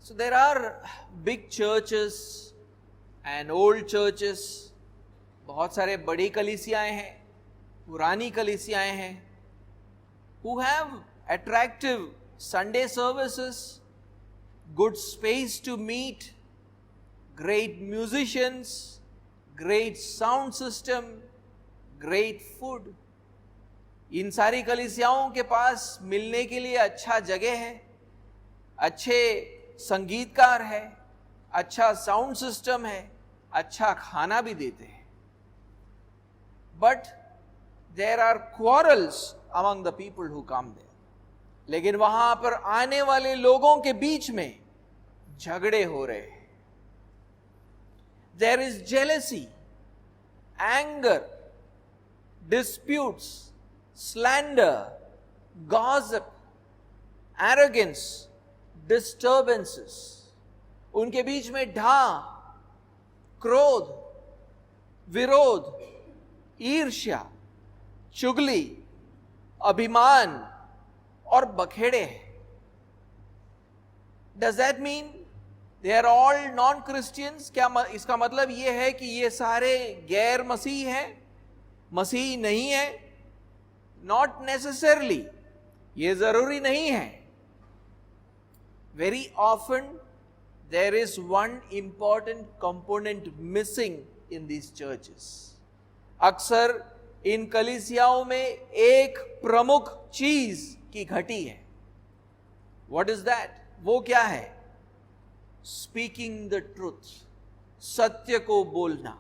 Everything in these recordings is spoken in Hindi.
So there are big churches and old churches. बहुत सारे बड़ी कलीसियाएं हैं, पुरानी कलीसियाएं हैं, who have attractive Sunday services, good space to meet, great musicians, great sound system, great food. इन सारी कलीसियाओं के पास मिलने के लिए अच्छा जगह है, अच्छे संगीतकार है, अच्छा साउंड सिस्टम है, अच्छा खाना भी देते हैं. But there are quarrels among the people who come there. लेकिन वहां पर आने वाले लोगों के बीच में झगड़े हो रहे हैं. There is jealousy, anger, disputes, slander, gossip, arrogance, disturbances. उनके बीच में ढा, क्रोध, विरोध, ईर्ष्या, चुगली, अभिमान और बखेड़े हैं. Does that mean they are all non-Christians? क्या इसका मतलब यह है कि ये सारे गैर मसीह हैं, मसीह नहीं है? Not necessarily. ये जरूरी नहीं है. Very often there is one important component missing in these churches. अक्सर इन कलीसियाओं में एक प्रमुख चीज की घटी है. What is that? वो क्या है? Speaking the truth. सत्य को बोलना.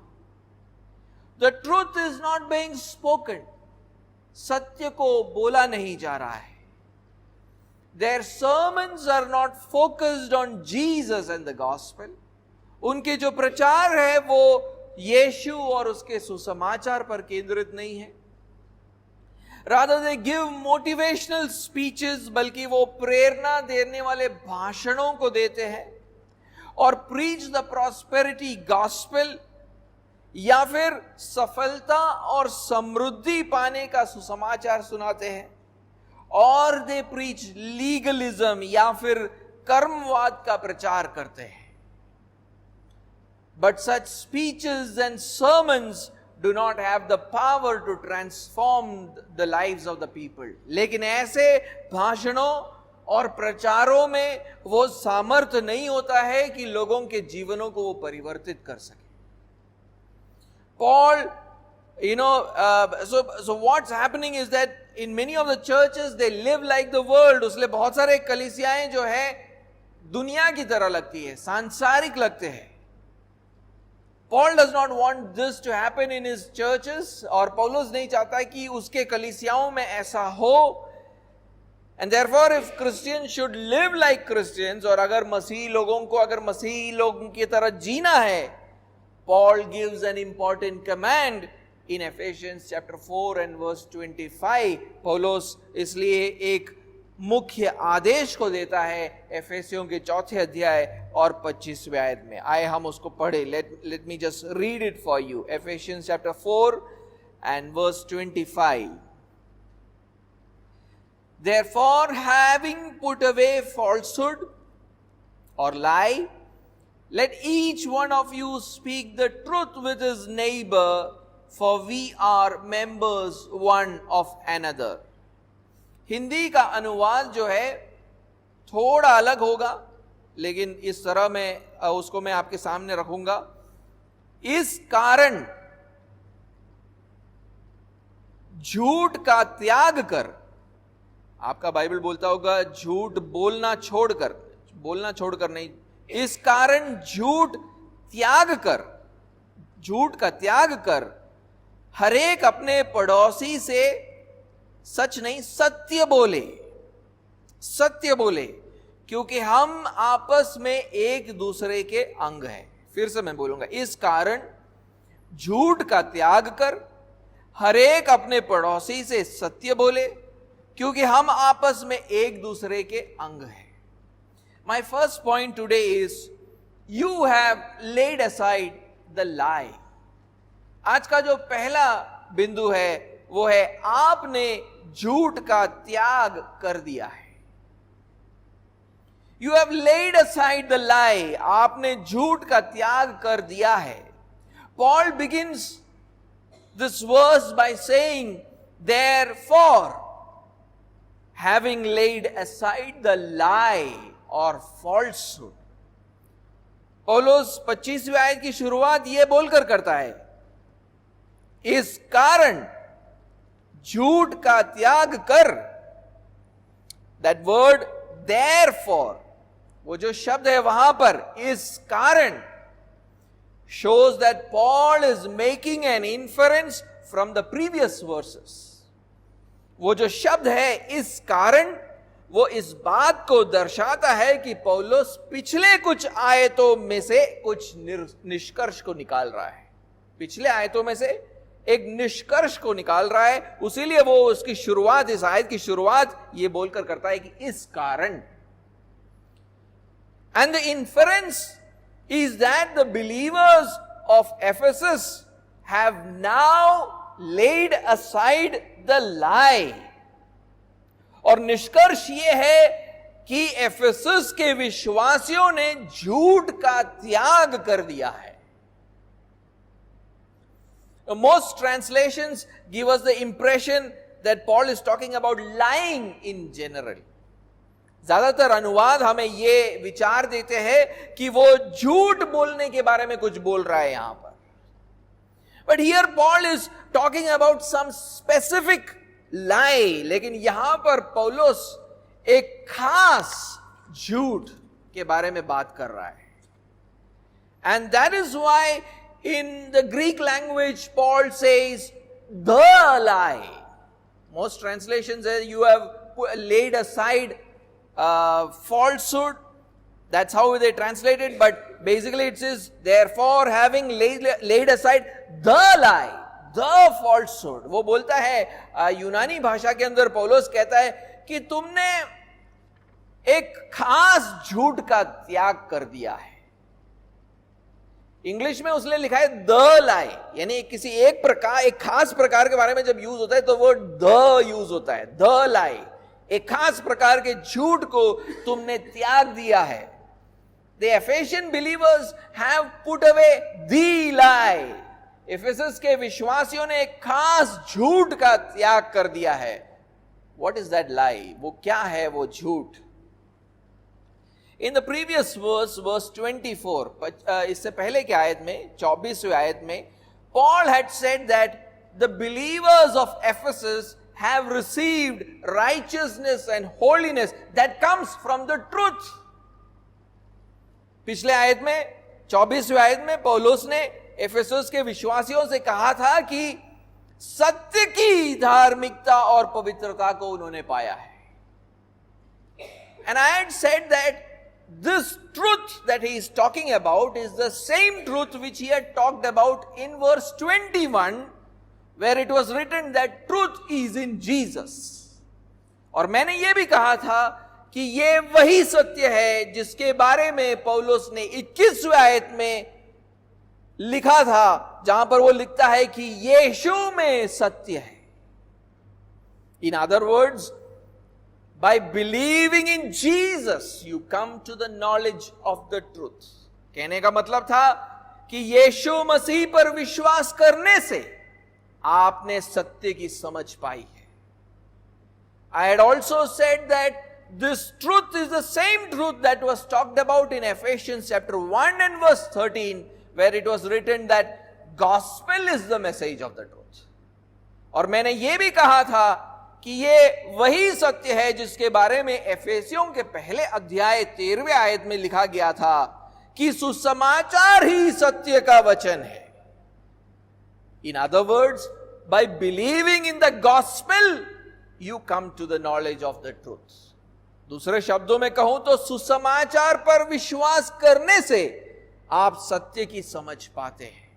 The truth is not being spoken. सत्य को बोला नहीं जा रहा है. Their sermons are not focused on Jesus and the gospel. उनके जो प्रचार है वो यीशु और उसके सुसमाचार पर केंद्रित नहीं है. Rather they give motivational speeches, बल्कि वो प्रेरणा देने वाले भाषणों को देते हैं और preach the prosperity gospel, या फिर सफलता और समृद्धि पाने का सुसमाचार सुनाते हैं. और दे प्रीच लीगलिज्म, या फिर कर्मवाद का प्रचार करते हैं. But such speeches and sermons do not have the power to transform the lives of the people. लेकिन ऐसे भाषणों और प्रचारों में वो सामर्थ्य नहीं होता है कि लोगों के जीवनों को वो परिवर्तित कर सके. Paul, so what's happening is that in many of the churches they live like the world. उसलिए बहुत सारे कलीसियाएं जो है दुनिया की तरह लगती है, सांसारिक लगते हैं. Paul does not want this to happen in his churches, और पौलुस नहीं चाहता कि उसके कलीसियाओं में ऐसा हो. And therefore if Christians should live like Christians, और अगर मसीही लोगों को अगर मसीही लोगों की तरह जीना है, Paul gives an important command in Ephesians chapter 4 and verse 25. पौलुस इसलिए एक मुख्य आदेश को देता है एफेसियों के 4 अध्याय और 25वें आयत में. आए हम उसको पढ़े. Let me just read it for you. Ephesians chapter 4 and verse 25. Therefore, having put away falsehood or lie, let each one of you speak the truth with his neighbor, for we are members one of another. Hindi का अनुवाद जो है थोड़ा अलग होगा, लेकिन इस तरह मैं उसको मैं आपके सामने रखूंगा. इस कारण झूठ का त्याग कर, आपका बाइबल बोलता होगा झूठ बोलना छोड़कर नहीं. इस कारण झूठ का त्याग कर हरेक अपने पड़ोसी से सच नहीं सत्य बोले, क्योंकि हम आपस में एक दूसरे के अंग हैं. फिर से मैं बोलूंगा. इस कारण झूठ का त्याग कर हरेक अपने पड़ोसी से सत्य बोले, क्योंकि हम आपस में एक दूसरे के अंग हैं. My first point today is you have laid aside the lie. आज का जो पहला बिंदु है वो है आपने झूठ का त्याग कर दिया है. You have laid aside the lie. आपने झूठ का त्याग कर दिया है. Paul begins this verse by saying, therefore, having laid aside the lie or falsehood. पौलुस 25वीं आयत की शुरुआत ये बोलकर करता है, इस कारण झूठ का त्याग कर. That word therefore, वो जो शब्द है वहां पर इस कारण, shows that Paul is making an inference from the previous verses. वो जो शब्द है इस कारण, वो इस बात को दर्शाता है कि पौलुस पिछले कुछ आयतों में से कुछ निष्कर्ष को निकाल रहा है. पिछले आयतों में से एक निष्कर्ष को निकाल रहा है. उसीलिए वो उसकी शुरुआत, इस आयत की शुरुआत ये बोलकर करता है कि इस कारण. And the inference is that the believers of Ephesus have now laid aside the lie. और निष्कर्ष ये है कि एफेसस के विश्वासियों ने झूठ का त्याग कर दिया है. Most translations give us the impression that Paul is talking about lying in general. ज्यादातर अनुवाद हमें ये विचार देते हैं कि वो झूठ बोलने के बारे में कुछ बोल रहा है यहां पर. But here Paul is talking about some specific lie. लेकिन यहां पर पौलुस एक खास झूठ के बारे में बात कर रहा है. And that is why in the Greek language Paul says the lie. Most translations say you have laid aside falsehood. That's how they translate it, but basically it says therefore having laid aside the lie, the falsehood. वो बोलता है यूनानी भाषा के अंदर पौलुस कहता है कि तुमने एक खास झूठ का त्याग कर दिया है. इंग्लिश में उसने लिखा है द लाई, यानी किसी एक खास प्रकार के बारे में जब यूज होता है तो वो द यूज होता है. द लाई, एक खास प्रकार के झूठ को तुमने त्याग दिया है. The Ephesian believers have put away the lie. Ephesus के विश्वासियों ने एक खास झूठ का त्याग कर दिया है. What is that lie? वो क्या है वो झूठ? In the previous verse, verse 24, इससे पहले की आयत में 24वीं आयत में, Paul had said that the believers of Ephesus have received righteousness and holiness that comes from the truth. पिछले आयत में 24वीं आयत में पौलुस ने एफेसस के विश्वासियों से कहा था कि सत्य की धार्मिकता और पवित्रता को उन्होंने पाया है. And I had said that this truth that he is talking about is the same truth which he had talked about in verse 21, where it was written that truth is in Jesus. और मैंने ये भी कहा था कि ये वही सत्य है जिसके बारे में पौलुस ने 21वीं आयत में लिखा था, जहां पर वो लिखता है कि यीशु में सत्य है. In other words, by believing in Jesus, you come to the knowledge of the truth. कहने का मतलब था कि यीशु मसीह पर विश्वास करने से आपने सत्य की समझ पाई है. I had also said that this truth is the same truth that was talked about in Ephesians chapter 1 and verse 13, where it was written that gospel is the message of the truth. और मैंने ये भी कहा था कि ये वही सत्य है जिसके बारे में एफेसियों के पहले अध्याय 13वें आयत में लिखा गया था कि सुसमाचार ही सत्य का वचन है. In other words, by believing in the gospel, you come to the knowledge of the truth. दूसरे शब्दों में कहूं तो सुसमाचार पर विश्वास करने से आप सत्य की समझ पाते हैं.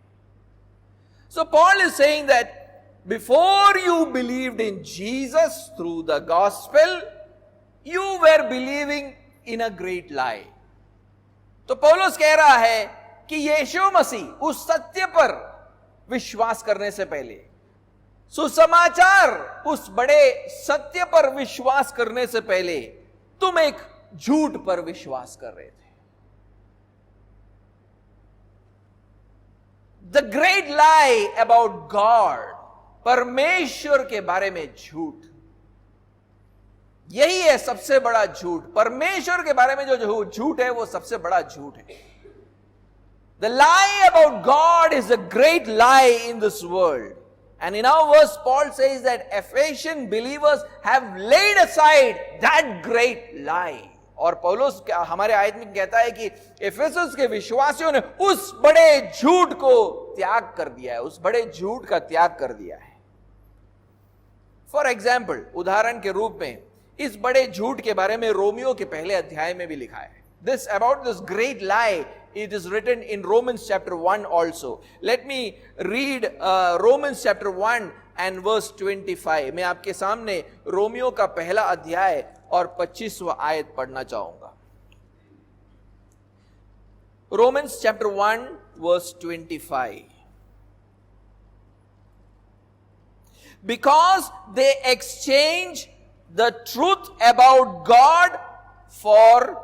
So Paul is saying that before you believed in Jesus through the gospel, you were believing in a great lie. तो पौलुस कह रहा है कि यीशु मसीह उस सत्य पर विश्वास करने से पहले, सुसमाचार उस बड़े सत्य पर विश्वास करने से पहले तुम एक झूठ पर विश्वास कर रहे थे. The great lie about God, परमेश्वर के बारे में झूठ, यही है सबसे बड़ा झूठ. परमेश्वर के बारे में जो झूठ है वो सबसे बड़ा झूठ है. The lie about God is a great lie in this world. And in our verse, Paul says that Ephesian believers have laid aside that great lie. और पौलुस हमारे आयत में कहता है कि एफेसस के विश्वासियों ने उस बड़े झूठ को त्याग कर दिया है, उस बड़े झूठ का त्याग कर दिया है. फॉर एग्जाम्पल, उदाहरण के रूप में इस बड़े झूठ के बारे में रोमियो के पहले अध्याय में भी लिखा है. This about this great lie, it is written in Romans chapter 1 also. Let me read Romans chapter 1 and verse 25. मैं आपके सामने रोमियो का पहला अध्याय और 25वां आयत पढ़ना चाहूंगा. Romans chapter 1 verse 25. Because they exchange the truth about God for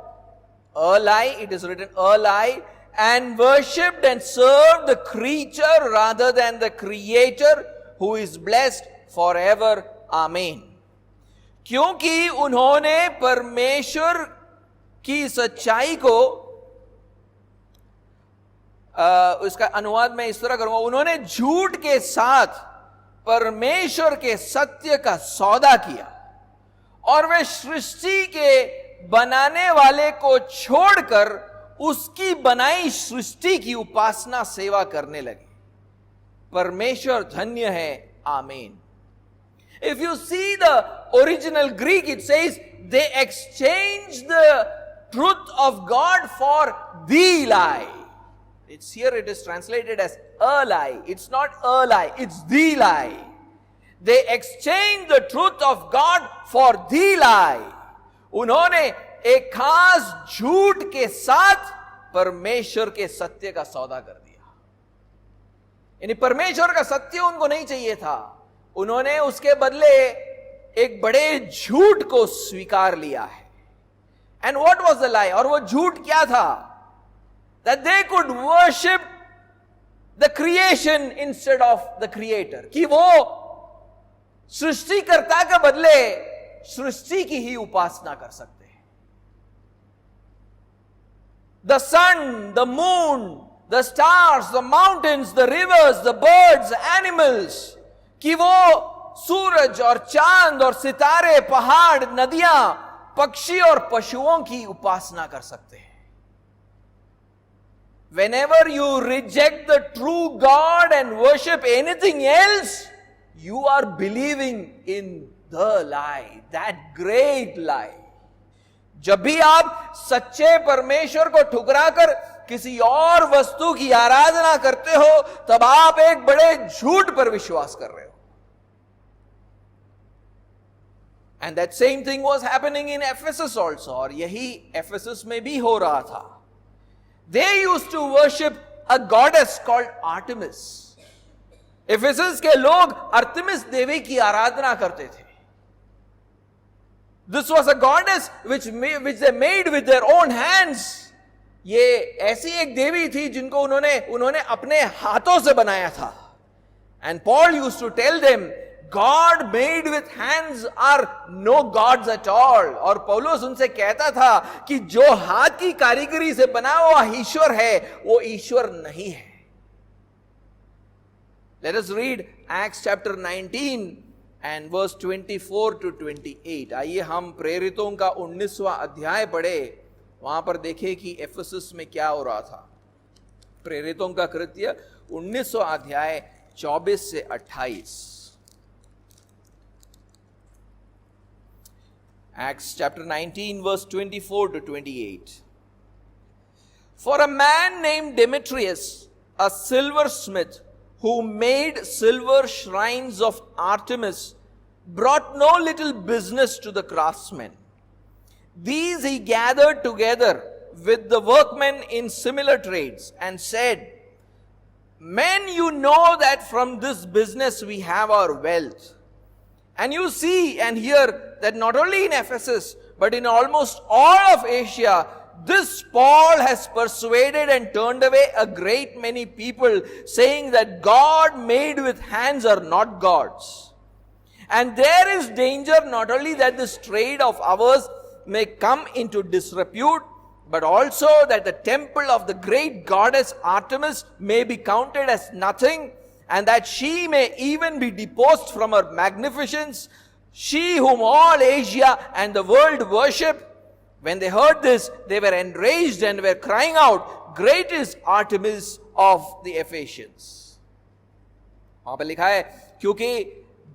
a lie, it is written a lie, and worshipped and served the creature rather than the creator who is blessed forever. Amen. क्योंकि उन्होंने परमेश्वर की सच्चाई को, इसका अनुवाद मैं इस तरह करूंगा, उन्होंने झूठ के साथ परमेश्वर के सत्य का सौदा किया और वे सृष्टि के बनाने वाले को छोड़कर उसकी बनाई सृष्टि की उपासना सेवा करने लगे. परमेश्वर धन्य है. आमीन. If you see the original Greek, it says they exchanged the truth of God for the lie. It's here, it is translated as a lie. It's not a lie, it's the lie. They exchanged the truth of God for the lie. उन्होंने एक खास झूठ के साथ परमेश्वर के सत्य का सौदा कर दिया. यानी परमेश्वर का सत्य उनको नहीं चाहिए था, उन्होंने उसके बदले एक बड़े झूठ को स्वीकार लिया है. एंड व्हाट वाज द लाई? और वो झूठ क्या था? That they could worship the creation instead of the creator. कि वो सृष्टिकर्ता के बदले सृष्टि की ही उपासना कर सकते हैं. The sun, the moon, the stars, the mountains, the rivers, the birds, animals, कि वो सूरज और चांद और सितारे, पहाड़, नदियां, पक्षी और पशुओं की उपासना कर सकते हैं. Whenever you reject the true God and worship anything else, you are believing in the lie, that great lie. जब भी आप सच्चे परमेश्वर को ठुकराकर किसी और वस्तु की आराधना करते हो, तब आप एक बड़े झूठ पर विश्वास कर रहे हो. And that same thing was happening in Ephesus also, और यही Ephesus में भी हो रहा था. They used to worship a goddess called Artemis. Ephesus के लोग अर्तिमिस देवी की आराधना करते थे. This was a goddess which they made with their own hands. ये ऐसी एक देवी थी जिनको उन्होंने अपने हाथों से बनाया था. And Paul used to tell them, God made with hands are no gods at all. और पौलुस उनसे कहता था कि जो हाथ की कारीगरी से बना हुआ ईश्वर है वो ईश्वर नहीं है. Let us read Acts chapter 19 and verse 24 to 28. आइए हम प्रेरितों का 19वां अध्याय पढ़े, वहां पर देखें कि एफेसस में क्या हो रहा था. प्रेरितों का कृत्य 19वां अध्याय 24 से 28. Acts chapter 19 verse 24 to 28. For a man named Demetrius, a silversmith, who made silver shrines of Artemis, brought no little business to the craftsmen. These he gathered together with the workmen in similar trades and said, Men, you know that from this business we have our wealth. And you see and hear that not only in Ephesus, But in almost all of Asia, this Paul has persuaded and turned away a great many people, saying that God made with hands are not gods. And there is danger not only that this trade of ours may come into disrepute, but also that the temple of the great goddess Artemis may be counted as nothing, and that she may even be deposed from her magnificence, she whom all Asia and the world worship. When they heard this, they were enraged and were crying out, "Great is Artemis of the Ephesians." वहां पर लिखा है, क्योंकि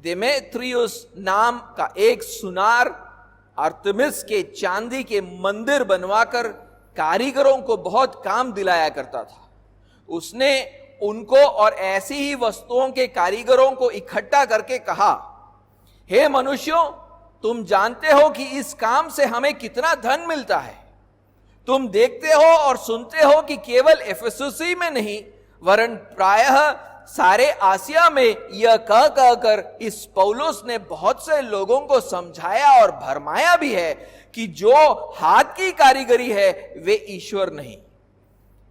देमेत्रियुस नाम का एक सुनार आर्तेमिस के चांदी के मंदिर बनवाकर कारीगरों को बहुत काम दिलाया करता था। उसने उनको और ऐसी ही वस्तुओं के कारीगरों को इकट्ठा करके कहा, हे मनुष्यों, तुम जानते हो कि इस काम से हमें कितना धन मिलता है। तुम देखते हो और सुनते हो कि केवल एफेसुस में नहीं, वरन प्रायः सारे आसिया में यह कह कहकर इस पौलुस ने बहुत से लोगों को समझाया और भरमाया भी है कि जो हाथ की कारीगरी है वे ईश्वर नहीं।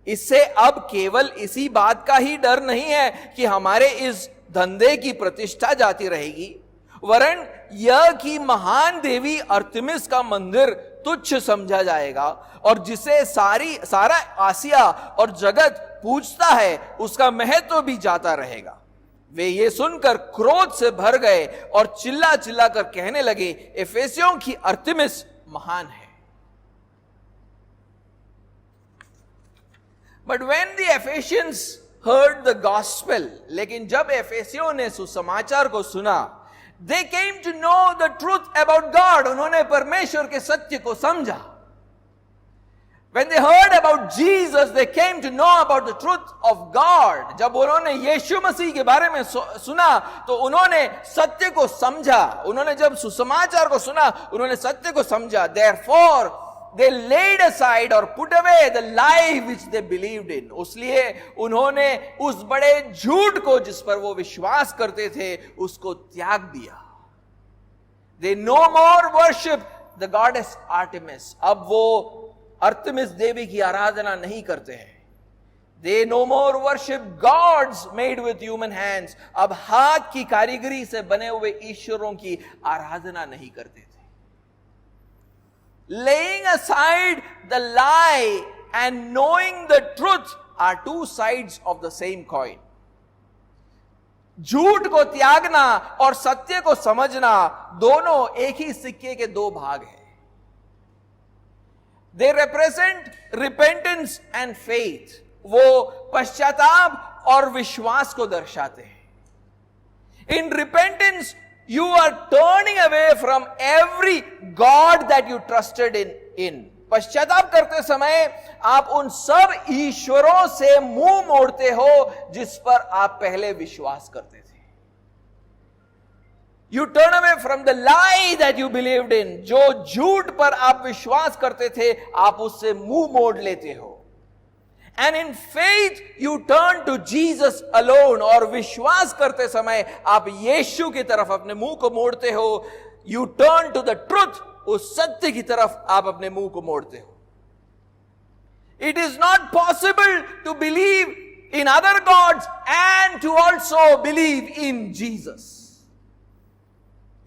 इससे अब केवल इसी बात का ही डर नहीं है कि हमारे इस धंधे की प्रतिष्ठा जाती रहेगी, वरन यह कि महान देवी अर्तेमिस का मंदिर तुच्छ समझा जाएगा और जिसे सारा आसिया और जगत पूजता है उसका महत्व भी जाता रहेगा। वे ये सुनकर क्रोध से भर गए और चिल्ला चिल्ला कर कहने लगे, एफेसियों की अर्तेमिस महान है। But when the Ephesians heard the gospel, लेकिन जब एफेसियों ने सुसमाचार को सुना, they came to know the truth about God, उन्होंने परमेश्वर के सत्य को समझा। When they heard about Jesus, they came to know about the truth of God. जब उन्होंने यीशु मसीह के बारे में सुना तो उन्होंने सत्य को समझा। उन्होंने जब सुसमाचार को सुना उन्होंने सत्य को समझा। Therefore, they laid aside or put away the lie which they believed in. उसलिए उन्होंने उस बड़े झूठ को जिस पर वो विश्वास करते थे उसको त्याग दिया। They no more worship the goddess Artemis. अब वो अर्तेमिस देवी की आराधना नहीं करते हैं। They no more worship gods made with human hands. अब हाथ की कारीगरी से बने हुए ईश्वरों की आराधना नहीं करते थे। Laying aside the lie and knowing the truth are two sides of the same coin. झूठ को त्यागना और सत्य को समझना दोनों एक ही सिक्के के दो भाग हैं। They represent repentance and faith. वो पश्चाताप और विश्वास को दर्शाते हैं। In repentance, you are turning away from every God that you trusted in. पश्चाताप करते समय आप उन सब ईश्वरों से मुंह मोड़ते हो जिस पर आप पहले विश्वास करते थे। You turn away from the lie that you believed in. जो झूठ पर आप विश्वास करते थे आप उससे मुंह मोड़ लेते हो। And in faith you turn to Jesus alone. और विश्वास करते समय आप यीशु की तरफ अपने मुंह को मोड़ते हो। You turn to the truth. उस सत्य की तरफ आप अपने मुंह को मोड़ते हो। It is not possible to believe in other gods and to also believe in Jesus.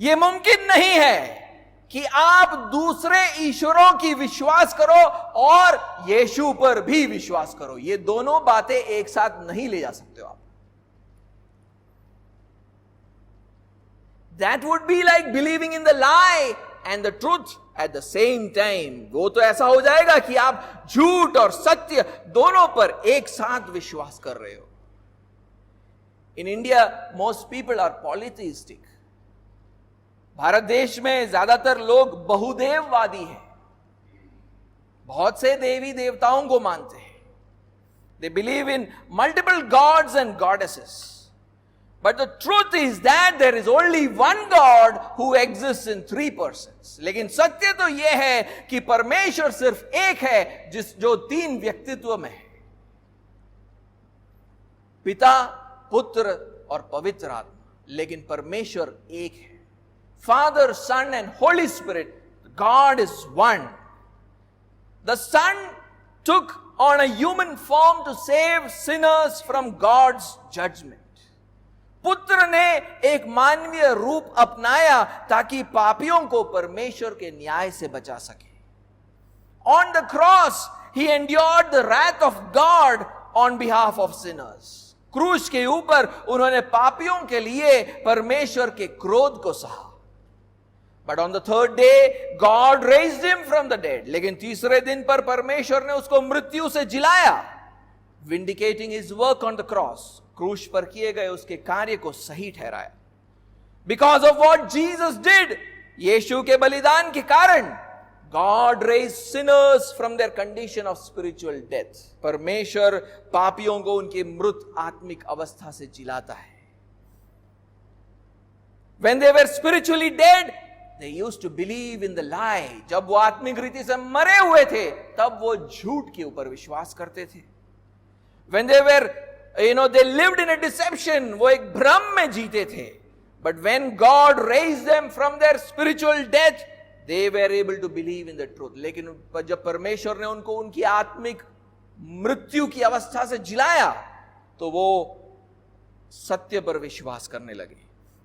ये मुमकिन नहीं है कि आप दूसरे ईश्वरों की विश्वास करो और यीशु पर भी विश्वास करो। ये दोनों बातें एक साथ नहीं ले जा सकते हो आप। That would be like believing in the lie and the truth at the same time. वो तो ऐसा हो जाएगा कि आप झूठ और सत्य दोनों पर एक साथ विश्वास कर रहे हो। In India, most people are polytheistic. Bharat देश में ज्यादातर लोग बहुदेववादी हैं। बहुत से देवी देवताओं को मानते हैं। They believe in multiple gods and goddesses. But the truth is that there is only one God who exists in three persons. लेकिन सत्य तो यह है कि परमेश्वर सिर्फ एक है जो तीन व्यक्तित्व में है, पिता, पुत्र और पवित्र आत्मा। लेकिन परमेश्वर एक है। Father, Son and Holy Spirit, God is one. The Son took on a human form to save sinners from God's judgment. पुत्र ने एक मानवीय रूप अपनाया ताकि पापियों को परमेश्वर के न्याय से बचा सके. On the cross, he endured the wrath of God on behalf of sinners. क्रूस के ऊपर उन्होंने पापियों के लिए परमेश्वर के क्रोध को सहा. But on the third day, God raised him from the dead. लेकिन तीसरे दिन पर परमेश्वर ने उसको मृत्यु से जिलाया, vindicating his work on the cross. क्रूस पर किए गए उसके कार्य को सही ठहराया. Because of what Jesus did, यीशु के बलिदान के कारण, God raised sinners from their condition of spiritual death. परमेश्वर पापियों को उनके मृत आत्मिक अवस्था से जिलाता है. When they were spiritually dead, they used to believe in the lie. जब वो आत्मिक रीति से मरे हुए थे, तब वो झूठ के ऊपर विश्वास करते थे. When they were, they lived in a deception. वो एक भ्रम में जीते थे. But when God raised them from their spiritual death, they were able to believe in the truth. लेकिन जब परमेश्वर ने उनको उनकी आत्मिक मृत्यु की अवस्था से जिलाया, तो वो सत्य पर विश्वास करने लगे.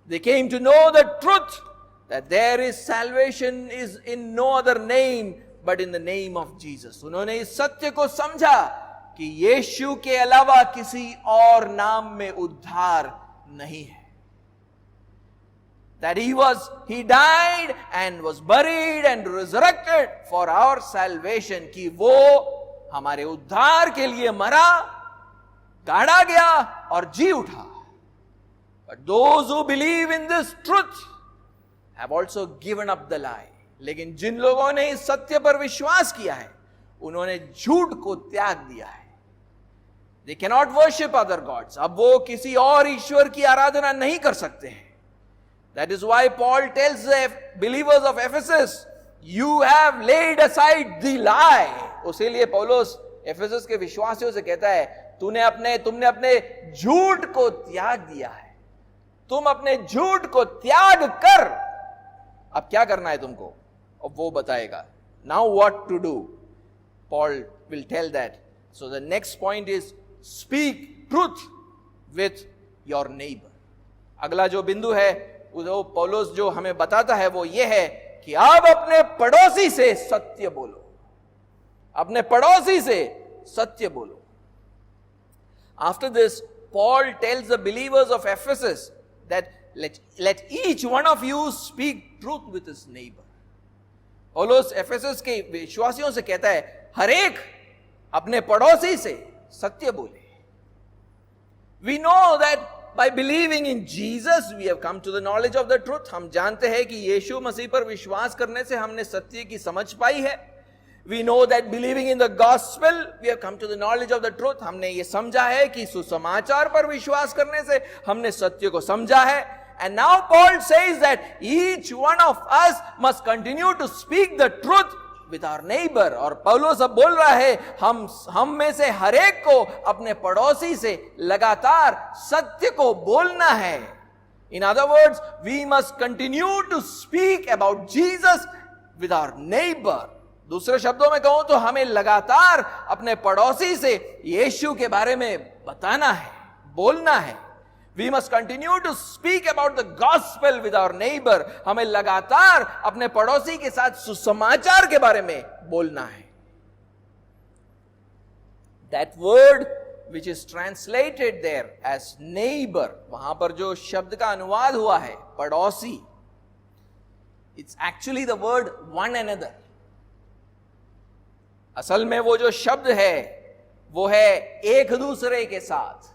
They came to know the truth, that there is salvation is in no other name but in the name of Jesus. उन्होंने इस सत्य को समझा कि यीशु के अलावा किसी और नाम में उद्धार नहीं है. That he died and was buried and resurrected for our salvation. कि वो हमारे उद्धार के लिए मरा, गाड़ा गया और जी उठा. But those who believe in this truth have also given up the lie. लेकिन जिन लोगों ने इस सत्य पर विश्वास किया है, उन्होंने झूठ को त्याग दिया है. They cannot worship other gods. अब वो किसी और ईश्वर की आराधना नहीं कर सकते हैं. That is why Paul tells the believers of Ephesus, you have laid aside the lie. उसीलिए पौलुस एफेसस के विश्वासियों से कहता है, तुमने अपने झूठ को त्याग दिया है. तुम अपने झूठ को त्याग कर अब क्या करना है तुमको, अब वो बताएगा. Now what to do? Paul will tell that. So the next point is speak truth with your neighbor. अगला जो बिंदु है, वो पौलुस जो हमें बताता है वो ये है कि अब अपने पड़ोसी से सत्य बोलो. अपने पड़ोसी से सत्य बोलो. After this, Paul tells the believers of Ephesus that let each one of you speak truth with his neighbor. पौलुस एफेसस के विश्वासियों से कहता है, हर एक अपने पड़ोसी से सत्य बोले. We know that by believing in Jesus, we have come to the knowledge of the truth. हम जानते हैं कि यीशु मसीह पर विश्वास करने से हमने सत्य की समझ पाई है. We know that believing in the gospel, we have come to the knowledge of the truth. हमने ये समझा है कि सुसमाचार पर विश्वास करने से हमने सत्य को समझा है. And now Paul says that each one of us must continue to speak the truth with our neighbor. और पौलुस अब बोल रहा है, हम में से हर एक को अपने पड़ोसी से लगातार सत्य को बोलना है. In other words, we must continue to speak about Jesus with our neighbor. दूसरे शब्दों में कहूं तो हमें लगातार अपने पड़ोसी से यीशु के बारे में बताना है, बोलना है. We must continue to speak about the gospel with our neighbor. हमें लगातार अपने पड़ोसी के साथ सुसमाचार के बारे में बोलना है. That word which is translated there as neighbor, वहां पर जो शब्द का अनुवाद हुआ है पड़ोसी, it's actually the word one another. असल में वो जो शब्द है वो है एक दूसरे के साथ,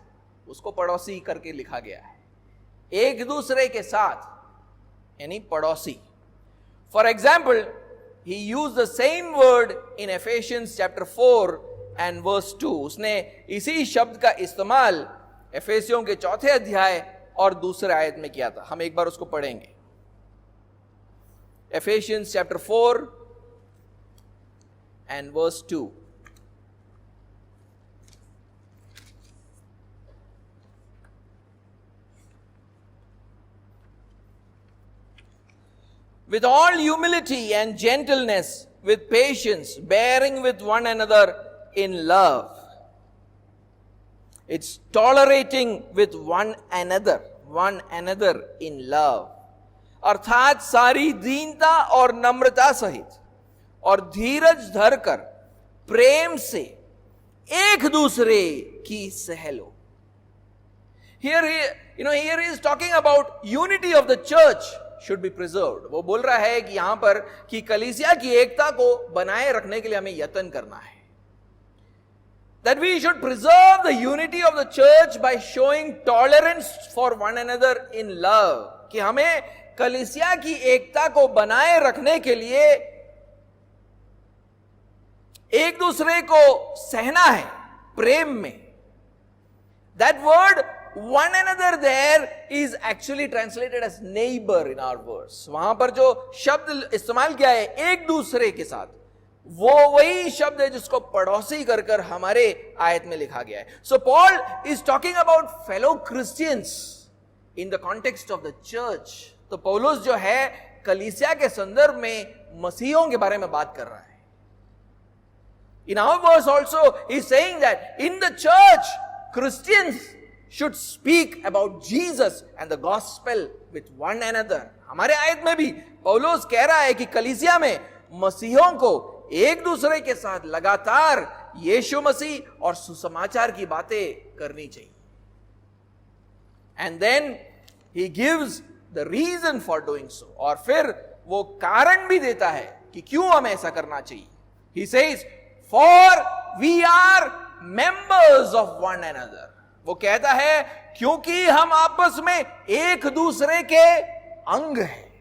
उसको पड़ोसी करके लिखा गया है. एक दूसरे के साथ यानी पड़ोसी. For example, he used the same word in Ephesians chapter 4 and verse 2. उसने इसी शब्द का इस्तेमाल एफेसियों के 4 अध्याय और दूसरे आयत में किया था. हम एक बार उसको पढ़ेंगे. Ephesians chapter 4 and verse 2. with all humility and gentleness, with patience, bearing with one another in love. It's tolerating with one another in love. अर्थात सारी दीनता और नम्रता सहित और धीरज धरकर प्रेम से एक दूसरे की सह लो. Here he is talking about unity of the church should be preserved. वो बोल रहा है कि यहां पर कि कलीसिया की एकता को बनाए रखने के लिए हमें यत्न करना है. That we should preserve the unity of the church by showing tolerance for one another in love. कि हमें कलीसिया की एकता को बनाए रखने के लिए एक दूसरे को सहना है प्रेम में. That word one another there is actually translated as neighbor in our verse. वहां पर जो शब्द इस्तेमाल किया है एक दूसरे के साथ, वो वही शब्द है जिसको पड़ोसी कर कर हमारे आयत में लिखा गया है. So Paul is talking about fellow Christians in the context of the church. तो पौलुस जो है कलीसिया के संदर्भ में मसीहों के बारे में बात कर रहा है. In our verse also he is saying that in the church Christians should speak about Jesus and the gospel with one another. हमारे आयत में भी पौलुस कह रहा है कि कलीसिया में मसीहों को एक दूसरे के साथ लगातार यीशु मसीह और सुसमाचार की बातें करनी चाहिए. And then he gives the reason for doing so. और फिर वो कारण भी देता है कि क्यों हमें ऐसा करना चाहिए. He says, for we are members of one another. वो कहता है क्योंकि हम आपस में एक दूसरे के अंग हैं.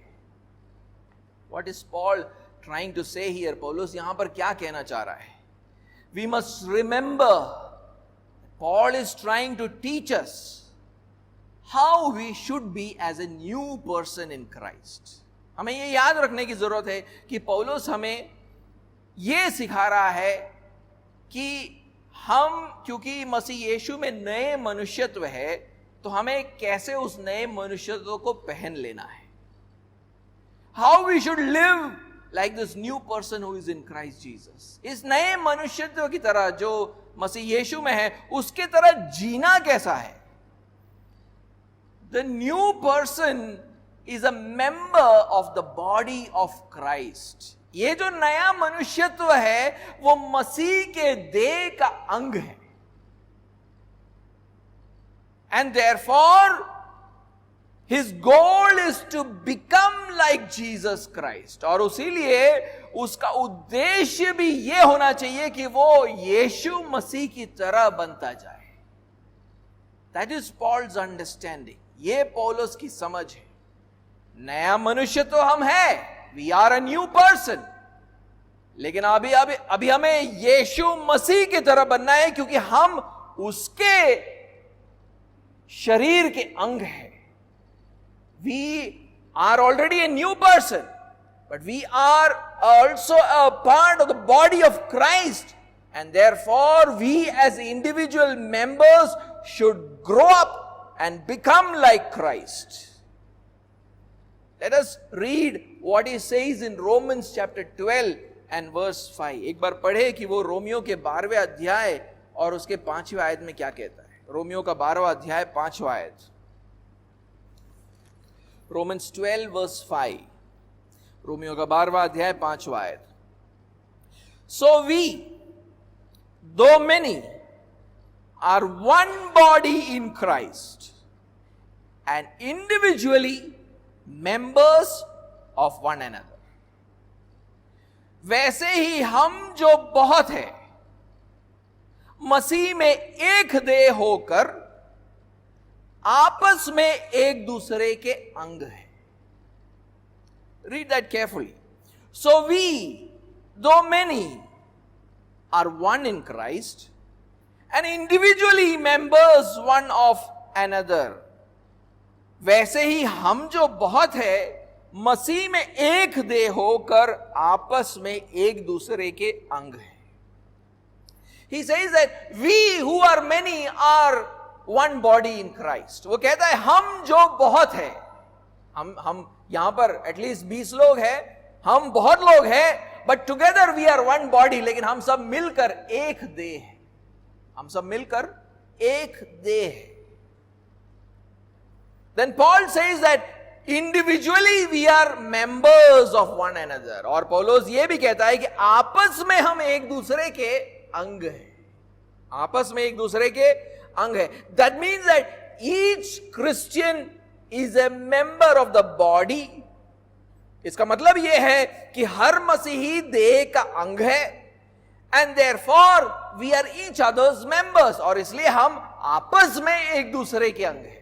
What is Paul trying to say here? पौलुस यहां पर क्या कहना चाह रहा है? We must remember, Paul is trying to teach us how we should be as a new person in Christ. हमें ये याद रखने की जरूरत है कि पौलुस हमें ये सिखा रहा है कि हम क्योंकि मसीह यीशु में नए मनुष्यत्व है तो हमें कैसे उस नए मनुष्यत्व को पहन लेना है. How we should live like this new person who is in Christ Jesus. इस नए मनुष्यत्व की तरह जो मसीह यीशु में है उसके तरह जीना कैसा है. The new person is a member of the body of Christ. ये जो नया मनुष्यत्व है वो मसीह के देह का अंग है. And therefore his goal is to become like Jesus Christ. और उसीलिए उसका उद्देश्य भी ये होना चाहिए कि वो यीशु मसीह की तरह बनता जाए. That is Paul's understanding. ये पौलुस की समझ है. नया मनुष्य तो हम है, we are a new person, लेकिन अभी हमें यीशु मसीह की तरह बनना है क्योंकि हम उसके शरीर के अंग हैं. We are already a new person, but we are also a part of the body of Christ, and therefore we as individual members should grow up and become like Christ. Let us read what he says in Romans chapter 12 and verse 5. एक बार पढ़े कि वो रोमियो के 12वें अध्याय और उसके 5वें आयत में क्या कहता है. रोमियो का 12वां अध्याय 5वां आयत. Romans 12 verse 5. रोमियो का 12वां अध्याय 5वां आयत. So we, though many, are one body in Christ and individually members of one another. वैसे ही हम जो बहुत है मसीह में एक देह होकर आपस में एक दूसरे के अंग है. Read that carefully. So we, though many, are one in Christ and individually members one of another. वैसे ही हम जो बहुत है मसीह में एक देह होकर आपस में एक दूसरे के अंग हैं. He says that we who are many are one body in Christ. वो कहता है हम जो बहुत है, हम यहां पर एटलीस्ट 20 लोग हैं, हम बहुत लोग हैं, but together we are one body, लेकिन हम सब मिलकर एक देह है, हम सब मिलकर एक देह है. Then Paul says that individually we are members of one another. और पौलुस ये भी कहता है कि आपस में हम एक दूसरे के अंग हैं, आपस में एक दूसरे के अंग हैं. That means that each Christian is a member of the body. इसका मतलब यह है कि हर मसीही देह का अंग है, and therefore we are each other's members. और इसलिए हम आपस में एक दूसरे के अंग हैं.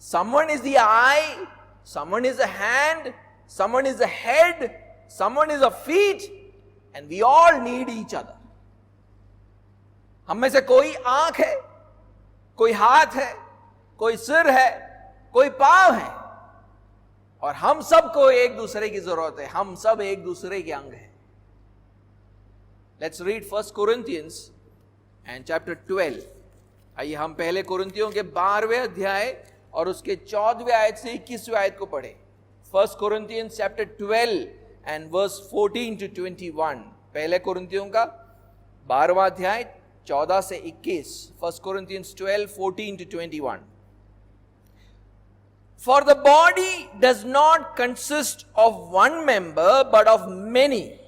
Someone is the eye, someone is a hand, someone is a head, someone is a feet, and we all need each other. हम में से कोई आंख है, कोई हाथ है, कोई सिर है, कोई पांव है, और हम सबको एक दूसरे की जरूरत है. हम सब एक दूसरे के अंग हैं. Let's read 1 Corinthians and chapter 12. आइए हम पहले कुरिन्थियों के 12वें अध्याय और उसके 14वें आयत से 21वें आयत को पढ़े. 1 Corinthians chapter 12 and verse 14 to 21. पहले कुरिन्थियों का 12वां अध्याय 14 से 21. 1 Corinthians 12, 14 to 21. For the body does not consist of one member, but of many.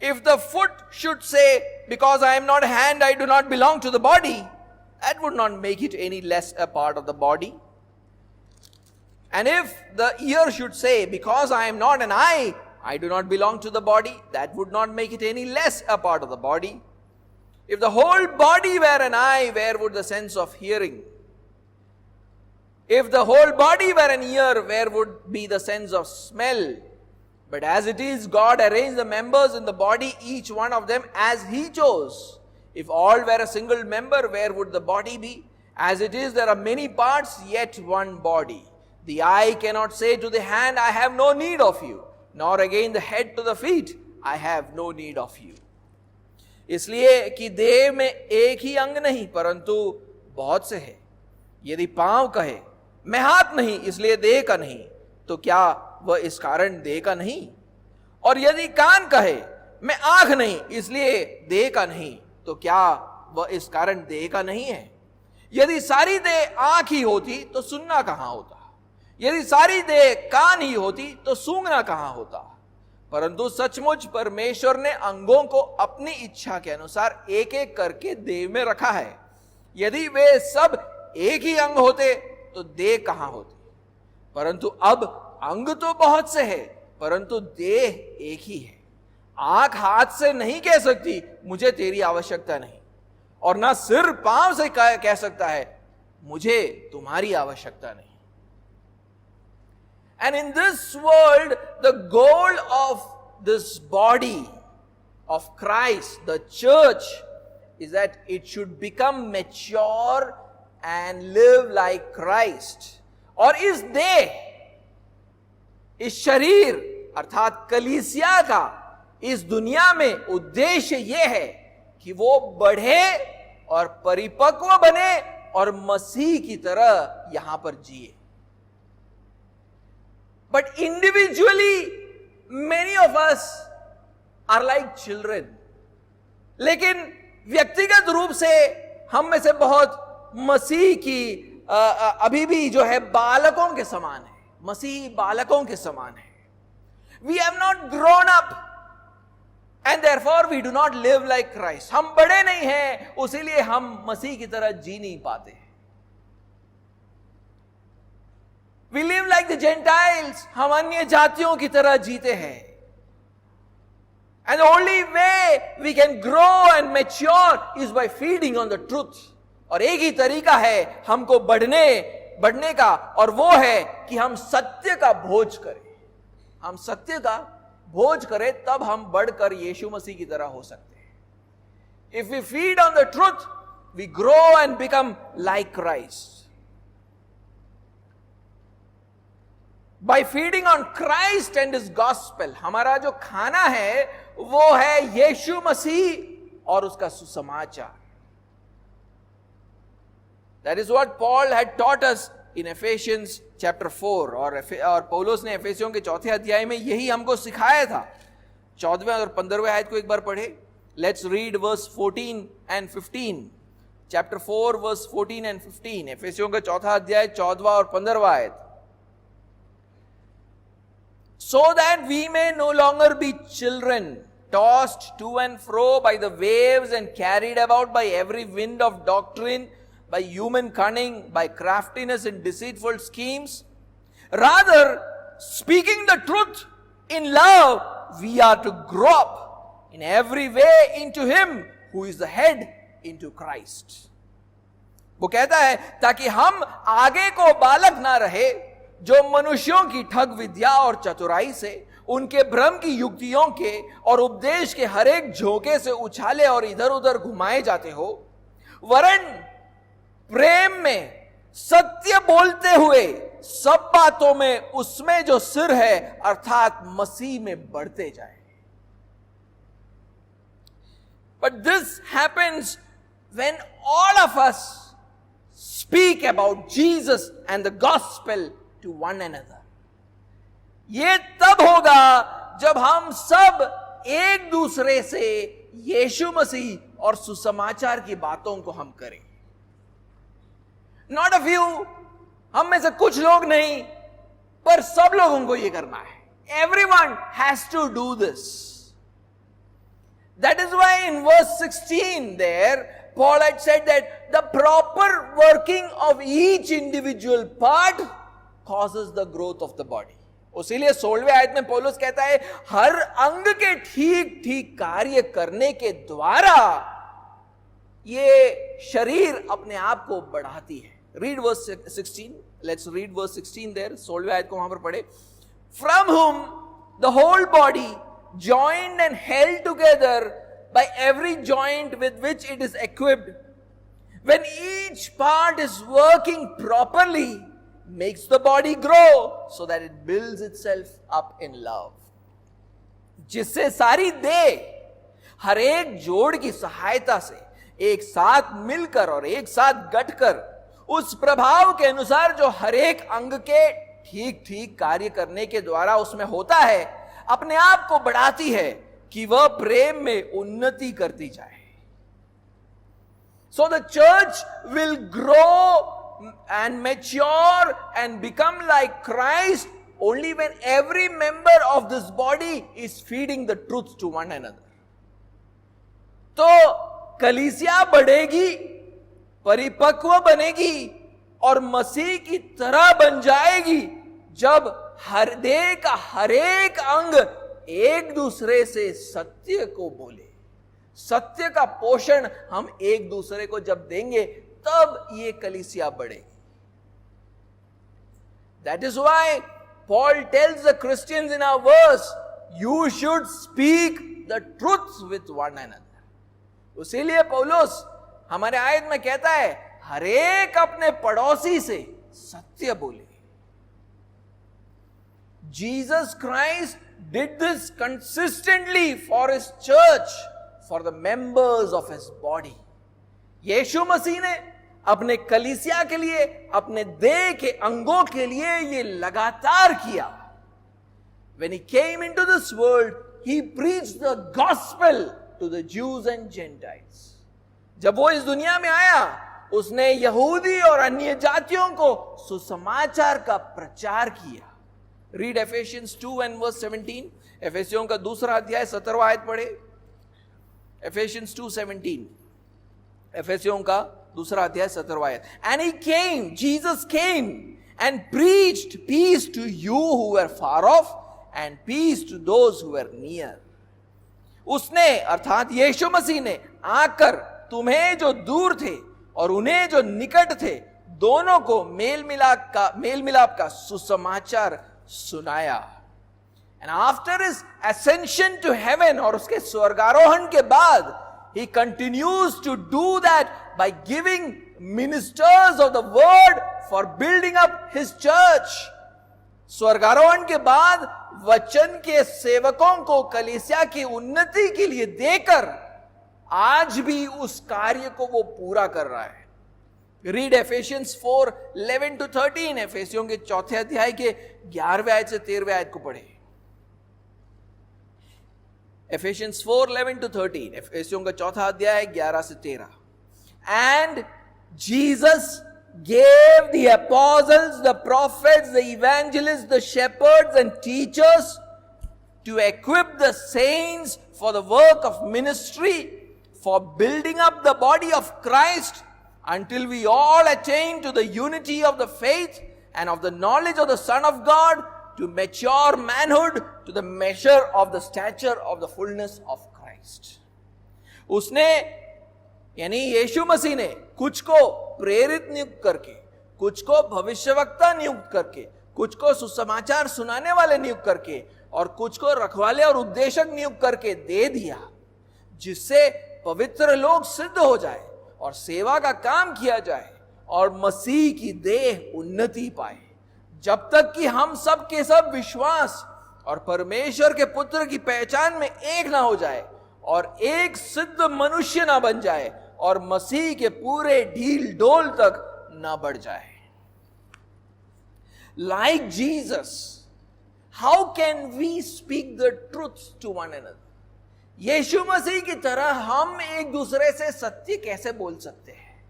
If the foot should say, because I am not a hand, I do not belong to the body, that would not make it any less a part of the body. And if the ear should say, because I am not an eye, I do not belong to the body, that would not make it any less a part of the body. If the whole body were an eye, where would the sense of hearing? If the whole body were an ear, where would be the sense of smell? But as it is, God arranged the members in the body, each one of them as He chose. If all were a single member, where would the body be? As it is, there are many parts, yet one body. The eye cannot say to the hand, I have no need of you, nor again the head to the feet, I have no need of you. इसलिए कि देह में एक ही अंग नहीं परंतु बहुत से है. यदि पांव कहे मैं हाथ नहीं इसलिए देह का नहीं, तो क्या वह इस कारण देह का नहीं? और यदि कान कहे मैं आंख नहीं इसलिए देह का नहीं, तो क्या वह इस कारण देह का नहीं है? यदि सारी देह आंख ही होती तो सुनना कहां होता? यदि सारी देह कान ही होती तो सूंघना कहां होता? परंतु सचमुच परमेश्वर ने अंगों को अपनी इच्छा के अनुसार एक एक करके देह में रखा है. यदि वे सब एक ही अंग होते तो देह कहां होती? परंतु अब अंग तो बहुत से है परंतु देह एक ही है. आंख हाथ से नहीं कह सकती मुझे तेरी आवश्यकता नहीं, और ना सिर पांव से कह सकता है मुझे तुम्हारी आवश्यकता नहीं. And in this world, the goal of this body of Christ, the church, is that it should become mature and live like Christ. और इस देह, इस शरीर अर्थात कलीसिया का इस दुनिया में उद्देश्य यह है कि वो बढ़े और परिपक्व बने और मसीह की तरह यहां पर जिए. But individually, many of us are like children. लेकिन व्यक्तिगत रूप से हम में से बहुत मसीह की अभी भी जो है बालकों के समान है, मसीह बालकों के समान है. We have not grown up and therefore we do not live like Christ. हम बड़े नहीं हैं, उसीलिए हम मसीह की तरह जी नहीं पाते. We live like the Gentiles. हम अन्य जातियों की तरह जीते हैं. And the only way we can grow and mature is by feeding on the truth. और एक ही तरीका है हमको बढ़ने का, और वो है कि हम सत्य का भोज करें. हम सत्य का भोज करें तब हम बढ़कर यीशु मसीह की तरह हो सकते हैं. If we feed on the truth, we grow and become like Christ. By feeding on Christ and His gospel, हमारा जो खाना है वो है यीशु मसीह और उसका सुसमाचार. That is what Paul had taught us in Ephesians chapter 4, और पौलुस ने एफेसियों के 4 अध्याय में यही हमको सिखाया था. 14वें और 15वें आयत को एक बार पढ़े. Let's read verse 14 and 15. Chapter 4 verse 14 and 15. एफेसियों का 4 अध्याय 14वां और 15वां आयत. So that we may no longer be children, tossed to and fro by the waves and carried about by every wind of doctrine, by human cunning, by craftiness and deceitful schemes. Rather, speaking the truth in love, we are to grow up in every way into Him who is the head, into Christ. वो कहता है ताकि हम आगे को बालक ना रहे जो मनुष्यों की ठग विद्या और चतुराई से, उनके भ्रम की युक्तियों के और उपदेश के हर एक झोंके से उछाले और इधर उधर घुमाए जाते हो, वरन प्रेम में सत्य बोलते हुए सब बातों में उसमें जो सिर है अर्थात मसीह में बढ़ते जाए. But this happens when all of us speak about Jesus and the gospel to one another. ये तब होगा जब हम सब एक दूसरे से यीशु मसीह और सुसमाचार की बातों को हम करें. Not a few, हम में से कुछ लोग नहीं, पर सब लोगों को ये करना है. Everyone has to do this. That is why in verse 16 there, Paul had said that the proper working of each individual part causes the growth of the body. इसीलिए 16वें आयत में पौलुस कहता है हर अंग के ठीक ठीक कार्य करने के द्वारा ये शरीर अपने आप को बढ़ाती है. Read verse 16. Let's read verse 16 there. 16वें आयत को वहां पर पढ़े. From whom the whole body, joined and held together by every joint with which it is equipped, when each part is working properly, makes the body grow so that it builds itself up in love. जिससे सारी देह हर एक जोड़ की सहायता से एक साथ मिलकर और एक साथ गठकर उस प्रभाव के अनुसार जो हर एक अंग के ठीक ठीक कार्य करने के द्वारा उसमें होता है, अपने आप को बढ़ाती है कि वह प्रेम में उन्नति करती जाए. So the church will grow and mature and become like Christ only when every member of this body is feeding the truth to one another. तो कलीसिया बढ़ेगी, परिपक्व बनेगी और मसीह की तरह बन जाएगी जब हर देह का हर एक अंग एक दूसरे से सत्य को बोले. सत्य का पोषण हम एक दूसरे को जब देंगे तब ये कलीसिया बढ़ेगी. That is why Paul tells the Christians in our verse, you should speak the truth with one another. इसीलिए पौलुस हमारे आयत में कहता है हर एक अपने पड़ोसी से सत्य बोले. Jesus Christ did this consistently for his church, for the members of his body. यीशु मसीह ने अपने कलीसिया के लिए, अपने देह के अंगों के लिए ये लगातार किया. When he came into this world, he preached the gospel to the Jews and Gentiles. जब वो इस दुनिया में आया, उसने यहूदी और अन्य जातियों को सुसमाचार का प्रचार किया. Read Ephesians 2 and verse 17. एफेसियों का 2 अध्याय 17वां आयत पढ़े. Ephesians 2:17. एफेसियों का 2 अध्याय 17वां आयत. And he came, Jesus came and preached peace to you who were far off and peace to those who were near. उसने अर्थात यीशु मसीह ने आकर तुम्हें जो दूर थे और उन्हें जो निकट थे दोनों को मेल मिलाप का सुसमाचार सुनाया. And after his ascension to heaven, और उसके स्वर्गारोहण के बाद, he continues to do that by giving ministers of the word for building up his church. स्वर्गारोहण के बाद वचन के सेवकों को कलीसिया की उन्नति के लिए देकर आज भी उस कार्य को वो पूरा कर रहा है. रीड Ephesians 4:11-13, एफेसियों के चौथे अध्याय के 11वें आयत से 13वें आयत को पढ़े। Ephesians 4:11-13, एफेसियों का चौथा अध्याय 11 से 13। And Jesus gave the apostles, the prophets, the evangelists, the shepherds and teachers to equip the saints for the work of ministry, for building up the body of Christ, until we all attain to the unity of the faith and of the knowledge of the Son of God, to mature manhood, to the measure of the stature of the fullness of Christ. उसने यानी यीशु मसीह ने कुछ को प्रेरित नियुक्त करके, कुछ को भविष्यवक्ता नियुक्त करके, कुछ को सुसमाचार सुनाने वाले नियुक्त करके और कुछ को रखवाले और उपदेशक नियुक्त करके दे दिया, जिससे पवित्र लोग सिद्ध हो जाए और सेवा का काम किया जाए और मसीह की देह उन्नति पाए, जब तक कि हम सब के सब विश्वास और परमेश्वर के पुत्र की पहचान में एक ना हो जाए और एक सिद्ध मनुष्य ना बन जाए और मसीह के पूरे ढील डोल तक ना बढ़ जाए। Like Jesus, how can we speak the truth to one another? यीशु मसीह की तरह हम एक दूसरे से सत्य कैसे बोल सकते हैं?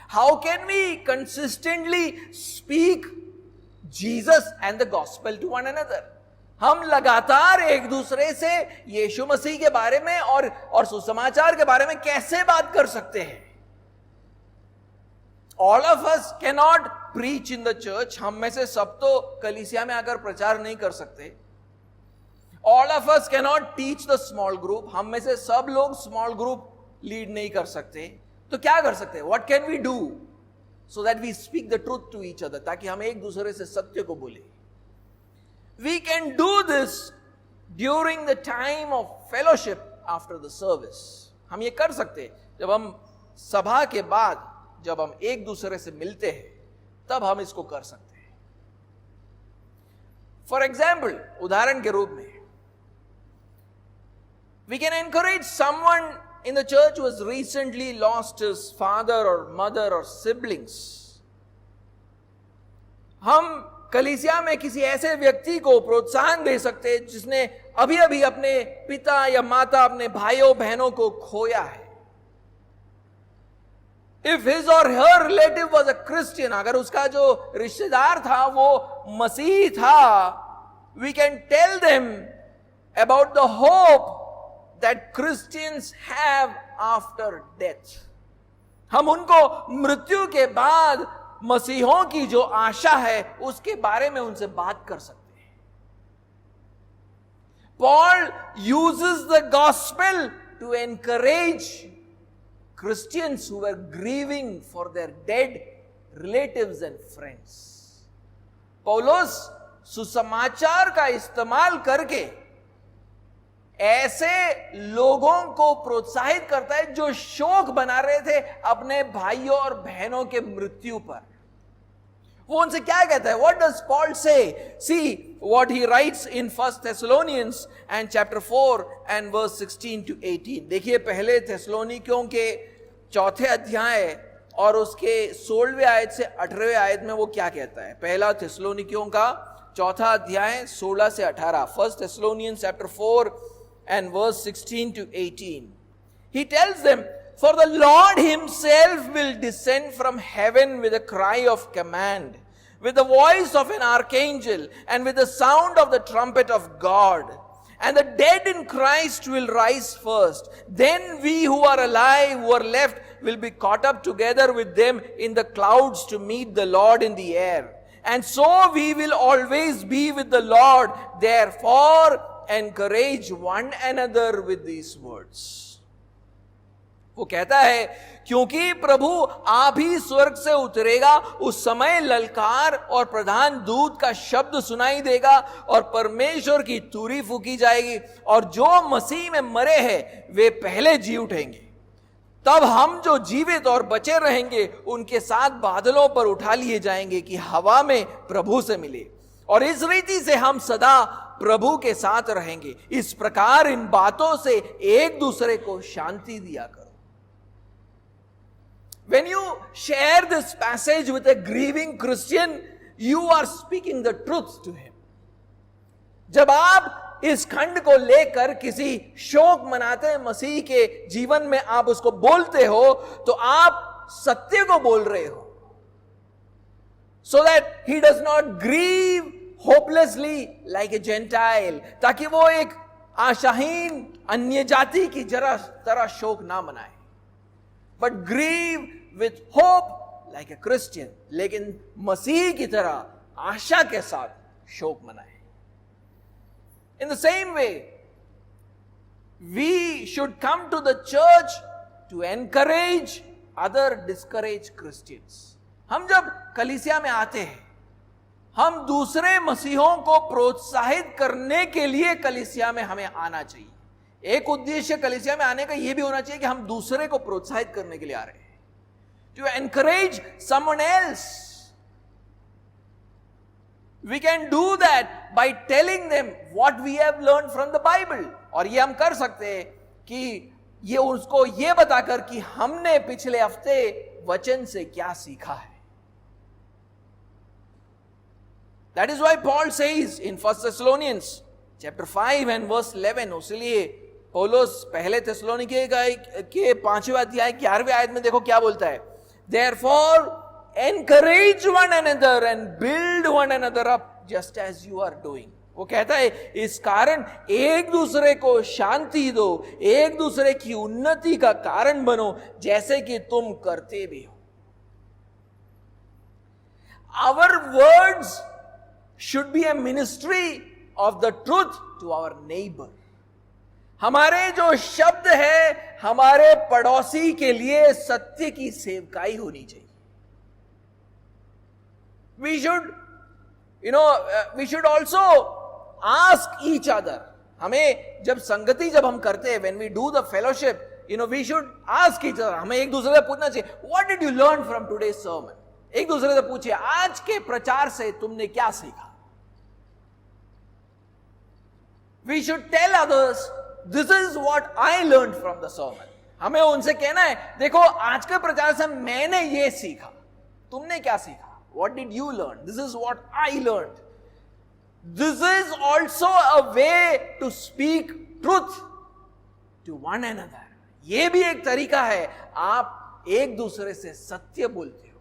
How can we consistently speak Jesus and the gospel to one another? हम लगातार एक दूसरे से यीशु मसीह के बारे में और सुसमाचार के बारे में कैसे बात कर सकते हैं? All of us cannot preach in the church. हम में से सब तो कलीसिया में आकर प्रचार नहीं कर सकते। All of us cannot teach the small group. हम में से सब लोग small group lead नहीं कर सकते। तो क्या कर सकते हैं? What can we do so that we speak the truth to each other? ताकि हम एक दूसरे से सत्य को बोले। We can do this during the time of fellowship after the service. हम ये कर सकते हैं जब हम सभा के बाद जब हम एक दूसरे से मिलते हैं, तब हम इसको कर सकते हैं। फॉर एग्जाम्पल, उदाहरण के रूप में, we can encourage someone in the church who has recently lost his father or mother or siblings. हम कलीसिया में किसी ऐसे व्यक्ति को प्रोत्साहन दे सकते हैं जिसने अभी अभी अपने पिता या माता, अपने भाइयों बहनों को खोया है। If his or her relative was a Christian, अगर उसका जो रिश्तेदार था वो मसीही था, we can tell them about the hope that Christians have after death. हम उनको मृत्यु के बाद मसीहों की जो आशा है उसके बारे में उनसे बात कर सकते हैं। Paul uses the gospel to encourage Christians who were grieving for their dead relatives and friends. पौलुस सुसमाचार का इस्तेमाल करके ऐसे लोगों को प्रोत्साहित करता है जो शोक बना रहे थे अपने भाइयों और बहनों के मृत्यु पर। वो उनसे क्या कहता है? What does Paul say? See what he writes in 1 Thessalonians and chapter 4 and verse 16 to 18. देखिए पहले थेसलोनिकियों के चौथे अध्याय और उसके 16वें आयत से 18वें आयत में वो क्या कहता है। पहला थेसलोनिकियों का चौथा अध्याय 16 से 18, 1 Thessalonians chapter 4 and verse 16 to 18. He tells them, "For the Lord himself will descend from heaven with a cry of command, with the voice of an archangel, and with the sound of the trumpet of God. And the dead in Christ will rise first. Then we who are alive, who are left, will be caught up together with them in the clouds to meet the Lord in the air. And so we will always be with the Lord. Therefore, encourage one another with these words." वो कहता है क्योंकि प्रभु आप ही स्वर्ग से उतरेगा, उस समय ललकार और प्रधान दूत का शब्द सुनाई देगा और परमेश्वर की तुरी फूकी जाएगी और जो मसीह में मरे हैं वे पहले जी उठेंगे। तब हम जो जीवित और बचे रहेंगे उनके साथ बादलों पर उठा लिए जाएंगे कि हवा में प्रभु से मिले, और इस रीति से हम सदा प्रभु के साथ रहेंगे। इस प्रकार इन बातों से एक दूसरे को शांति दिया करो। When you share this passage with a grieving Christian, you are speaking the truth to him. जब आप इस खंड को लेकर किसी शोक मनाते मसीह के जीवन में आप उसको बोलते हो, तो आप सत्य को बोल रहे हो, so that he does not grieve hopelessly like a Gentile, ताकि वो एक आशाहीन अन्य जाति की तरह शोक ना मनाए, but grieve with hope like a Christian, लेकिन मसीह की तरह आशा के साथ शोक मनाए. In the same way, we should come to the church to encourage other discouraged Christians. हम जब कलीसिया में आते हैं, हम दूसरे मसीहों को प्रोत्साहित करने के लिए कलीसिया में हमें आना चाहिए. एक उद्देश्य कलीसिया में आने का यह भी होना चाहिए कि हम दूसरे को प्रोत्साहित करने के लिए आ रहे हैं. To encourage someone else. We can do that by telling them what we have learned from the Bible. और ये हम कर सकते हैं कि ये उसको ये बताकर कि हमने पिछले हफ्ते वचन से क्या सीखा है. That is why Paul says in 1 Thessalonians chapter 5 and verse 11, उसलिए पौलुस पहले थिस्सलुनीके के 5वें अध्याय 11वें आयत में देखो क्या बोलता है. Therefore encourage one another and build one another up just as you are doing. वो कहता है इस कारण एक दूसरे को शांति दो, एक दूसरे की उन्नति का कारण बनो, जैसे कि तुम करते भी हो. Our words should be a ministry of the truth to our neighbor. हमारे जो शब्द है हमारे पड़ोसी के लिए सत्य की सेवकाई होनी चाहिए. We should also ask each other. हमें जब संगति जब हम करते हैं, when we do the fellowship, we should ask each other. हमें एक दूसरे से पूछना चाहिए, what did you learn from today's sermon? एक दूसरे से पूछिए, आज के प्रचार से तुमने क्या सीखा? We should tell others, this is what I learned from the sermon. हमें उनसे कहना है, देखो आज के प्रचार से मैंने ये सीखा, तुमने क्या सीखा? What did you learn? This is what I learned. This is also a way to speak truth to one another. ये भी एक तरीका है, आप एक दूसरे से सत्य बोलते हो.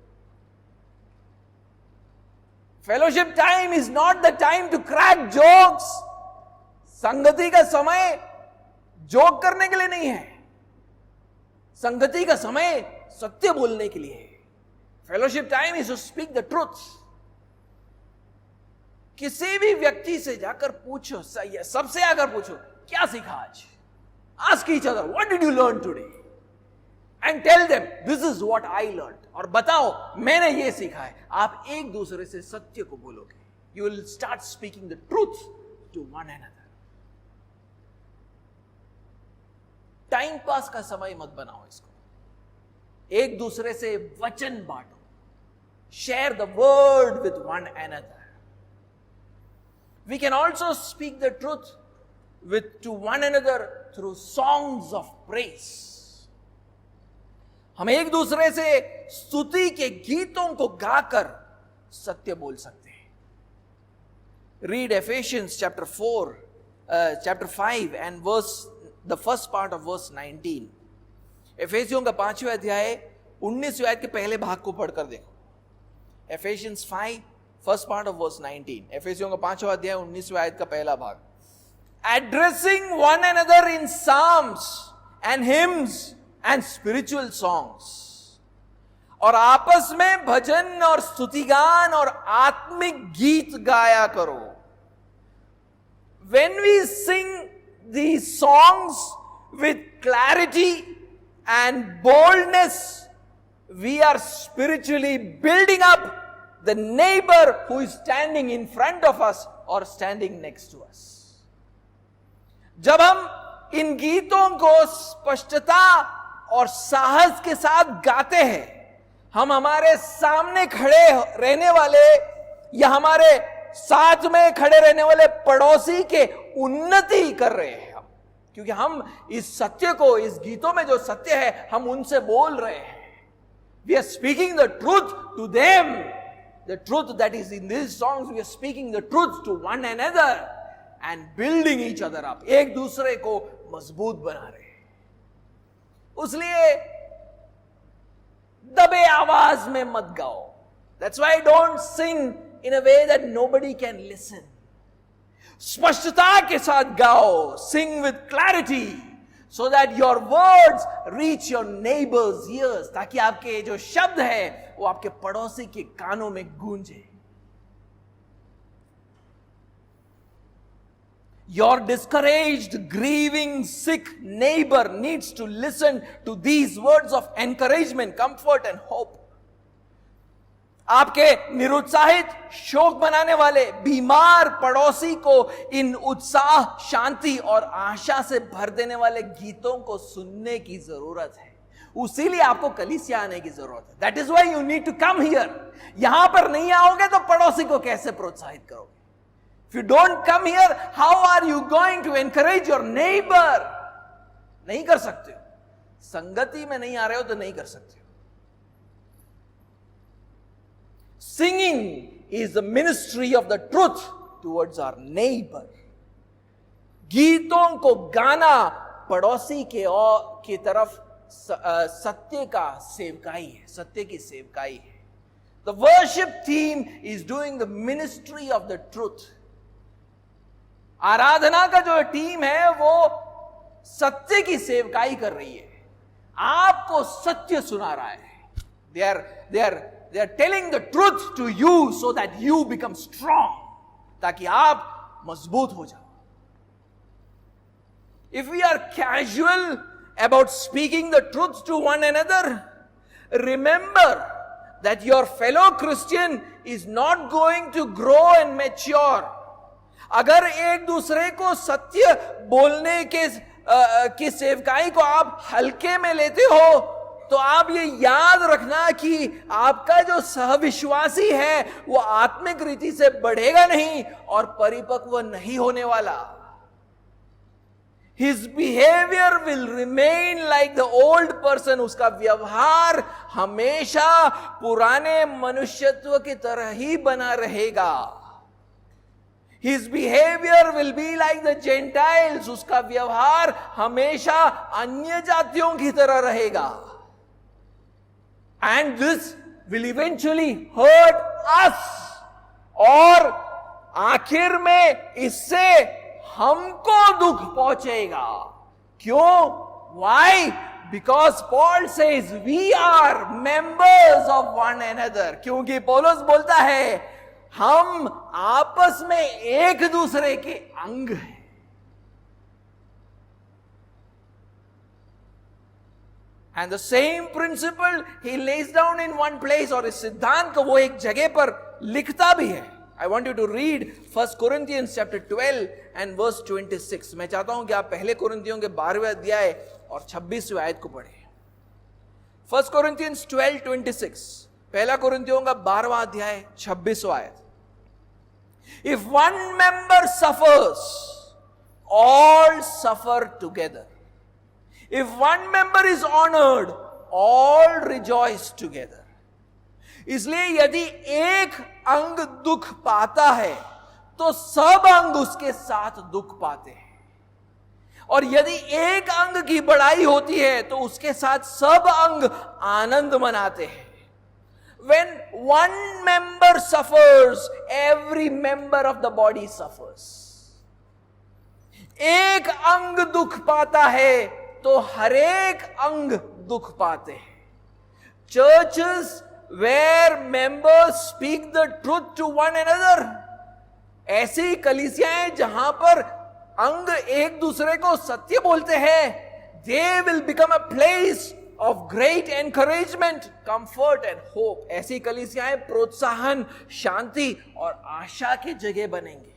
Fellowship time is not the time to crack jokes. संगति का समय जोक करने के लिए नहीं है. संगति का समय सत्य बोलने के लिए है. Fellowship time is to speak the truth. किसी भी व्यक्ति से जाकर पूछो, सबसे आकर पूछो, क्या सीखा आज? Ask each other, what did you learn today? And tell them, this is what I learned. और बताओ, मैंने ये सीखा है. आप एक दूसरे से सत्य को बोलोगे. You will start speaking the truth to one another. Time pass का समय मत बनाओ इसको. एक दूसरे से वचन बांटो. Share the word with one another. We can also speak the truth to one another through songs of praise. हम एक दूसरे से स्तुति के गीतों को गाकर सत्य बोल सकते हैं. Read Ephesians chapter 5 and the first part of verse 19. एफेसियों का 5वां अध्याय 19वें आयत के पहले भाग को पढ़कर देखो. Ephesians 5 first part of verse 19. एफेसियों का 5वां अध्याय 19वें आयत का पहला भाग. Addressing one another in psalms and hymns and spiritual songs. और आपस में भजन और स्तुतिगान और आत्मिक गीत गाया करो. When we sing these songs with clarity and boldness, we are spiritually building up the neighbor who is standing in front of us or standing next to us. जब हम इन गीतों को स्पष्टता और साहस के साथ गाते हैं, हम हमारे सामने खड़े रहने वाले या हमारे साथ में खड़े रहने वाले पड़ोसी के उन्नति कर रहे हैं. क्योंकि हम इस सत्य को, इस गीतों में जो सत्य है, हम उनसे बोल रहे हैं. We are speaking the truth to them. The truth that is in these songs, we are speaking the truth to one another and building each other up. एक दूसरे को मजबूत बना रहे हैं. उसलिए दबे आवाज में मत गाओ. That's why don't sing in a way that nobody can listen. स्पष्टता के साथ गाओ. Sing with clarity so that your words reach your neighbor's ears. ताकि आपके जो शब्द है वो आपके पड़ोसी के कानों में गूंजे. Your discouraged, grieving, sick neighbor needs to listen to these words of encouragement, comfort and hope. आपके निरुत्साहित, शोक बनाने वाले, बीमार पड़ोसी को इन उत्साह, शांति और आशा से भर देने वाले गीतों को सुनने की जरूरत है. उसीलिए आपको कलीसिया आने की जरूरत है. That is why you need to come here. यहां पर नहीं आओगे तो पड़ोसी को कैसे प्रोत्साहित करोगे? If you don't come here, how are you going to encourage your neighbor? नहीं कर सकते हो. संगति में नहीं आ रहे हो तो नहीं कर सकते हो. Singing is the ministry of the truth towards our neighbor. गीतों को गाना पड़ोसी की तरफ सत्य का सेवकाई है, सत्य की सेवकाई है. The worship team is doing the ministry of the truth. आराधना का जो टीम है वो सत्य की सेवकाई कर रही है. आपको सत्य सुना रहा है. They are telling the truth to you so that you become strong. ताकि आप मजबूत हो जाओ. If we are casual about speaking the truth to one another, remember that your fellow Christian is not going to grow and mature. अगर एक दूसरे को सत्य बोलने की सेवकाई को आप हल्के में लेते हो तो आप ये याद रखना कि आपका जो सहविश्वासी है वो आत्मिक रीति से बढ़ेगा नहीं और परिपक्व नहीं होने वाला. His behavior will remain like the old person. उसका व्यवहार हमेशा पुराने मनुष्यत्व की तरह ही बना रहेगा. His behavior will be like the Gentiles. उसका व्यवहार हमेशा अन्य जातियों की तरह रहेगा. And this will eventually hurt us. और आखिर में इससे हमको दुख पहुंचेगा. क्यों? Why? Because Paul says we are members of one another. क्योंकि पौलुस बोलता है हम आपस में एक दूसरे के अंग हैं. And the same principle he lays down in one place, और इस सिद्धांत को वो एक जगह पर लिखता भी है. I want you to read 1 Corinthians chapter 12 and verse 26. मैं चाहता हूं कि आप पहले कुरिन्थियों के 12वें अध्याय और 26वें आयत को पढ़ें. 1 Corinthians 12:26. पहला कुरिन्थियों का 12वां अध्याय 26वां आयत. If one member suffers, all suffer together. If one member is honored, all rejoice together. इसलिए यदि एक अंग दुख पाता है तो सब अंग उसके साथ दुख पाते हैं. और यदि एक अंग की बड़ाई होती है तो उसके साथ सब अंग आनंद मनाते हैं. When one member suffers, every member of the body suffers. एक अंग दुख पाता है तो हरेक अंग दुख पाते हैं. Churches where members speak the truth to one another, ऐसी कलीसियाएं जहां पर अंग एक दूसरे को सत्य बोलते हैं, they will become a place of great encouragement, comfort and hope. ऐसी कलीसियाएं प्रोत्साहन, शांति और आशा की जगह बनेंगी.